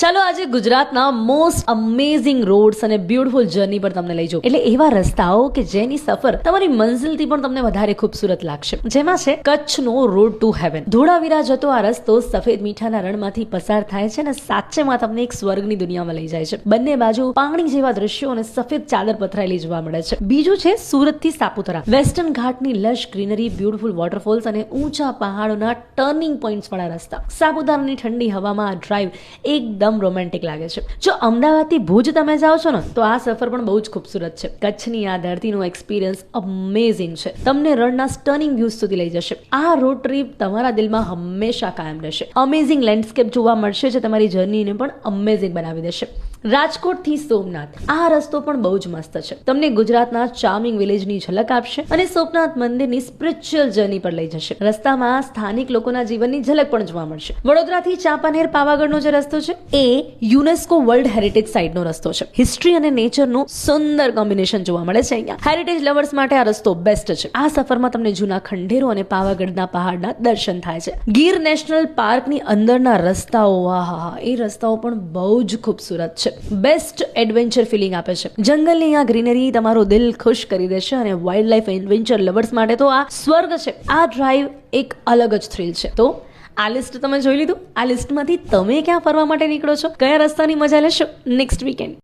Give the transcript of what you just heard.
ચાલો આજે ગુજરાતના મોસ્ટ અમેઝિંગ રોડ્સ અને બ્યુટીફુલ જર્ની પર તમને લઈ જાઉં. એટલે એવા રસ્તાઓ કે જેની સફર તમારી મંઝિલથી પણ તમને વધારે ખૂબસૂરત લાગશે. જેમાં છે કચ્છનો રોડ ટુ હેવન. ધોળાવીરા જતો આ રસ્તો સફેદ મીઠાના રણમાંથી પસાર થાય છે અને સાચેમાં તમને એક સ્વર્ગની દુનિયામાં લઈ જાય છે. બંને બાજુ પાણી જેવા દ્રશ્યો અને સફેદ ચાદર પથરાયેલી જોવા મળે છે. બીજું છે સુરત થી સાપુતારા. વેસ્ટર્ન ઘાટની લશ ગ્રીનરી, બ્યુટીફુલ વોટરફોલ્સ અને ઊંચા પહાડોના ટર્નિંગ પોઈન્ટ્સ વાળા રસ્તા. સાપુતારાની ઠંડી હવામાં આ ડ્રાઈવ એકદમ રોમેન્ટિક લાગે છે. જો અમદાવાદથી ભુજ તમે જાઓ છો ને તો આ સફર પણ બહુ જ ખૂબસૂરત છે. કચ્છની આ ધરતીનો એક્સપિરિયન્સ અમેઝિંગ છે. તમને રણના સ્ટર્નિંગ વ્યૂઝ સુધી લઈ જશે. આ રોડ ટ્રીપ તમારા દિલમાં હંમેશા કાયમ રહેશે. અમેઝિંગ લેન્ડસ્કેપ જોવા મળશે જે તમારી જર્નીને પણ અમેઝિંગ બનાવી દેશે. રાજકોટ થી સોમનાથ આ રસ્તો પણ બહુ જ મસ્ત છે. તમને ગુજરાતના ચાર્મિંગ વિલેજની ઝલક આપશે અને સોમનાથ મંદિરની સ્પિરિચ્યુઅલ જર્ની પર લઈ જશે. રસ્તામાં સ્થાનિક લોકોના જીવનની ઝલક પણ જોવા મળશે. વડોદરાથી ચાંપાનેર પાવાગઢનો જે રસ્તો છે એ યુનેસ્કો વર્લ્ડ હેરિટેજ સાઇટનો રસ્તો છે. હિસ્ટ્રી અને નેચરનું સુંદર કોમ્બિનેશન જોવા મળે છે અહીંયા. હેરિટેજ લવર્સ માટે આ રસ્તો બેસ્ટ છે. આ સફરમાં તમને જૂના ખંડેરો અને પાવાગઢના પહાડના દર્શન થાય છે. ગીર નેશનલ પાર્કની અંદરના રસ્તાઓ, આહા, એ રસ્તાઓ પણ બહુ જ ખૂબસૂરત છે. બેસ્ટ એડવેન્ચર ફિલિંગ આપે છે. જંગલની આ ગ્રીનરી તમારો દિલ ખુશ કરી દેશે અને વાઇલ્ડ લાઈફ એડવેન્ચર લવર્સ માટે તો આ સ્વર્ગ છે. આ ડ્રાઈવ એક અલગ જ થ્રિલ છે. તો આ લિસ્ટ તમે જોઈ લીધું. આ લિસ્ટમાંથી તમે ક્યાં ફરવા માટે નીકળો છો, કયા રસ્તાની મજા લેશો નેક્સ્ટ વીકેન્ડ?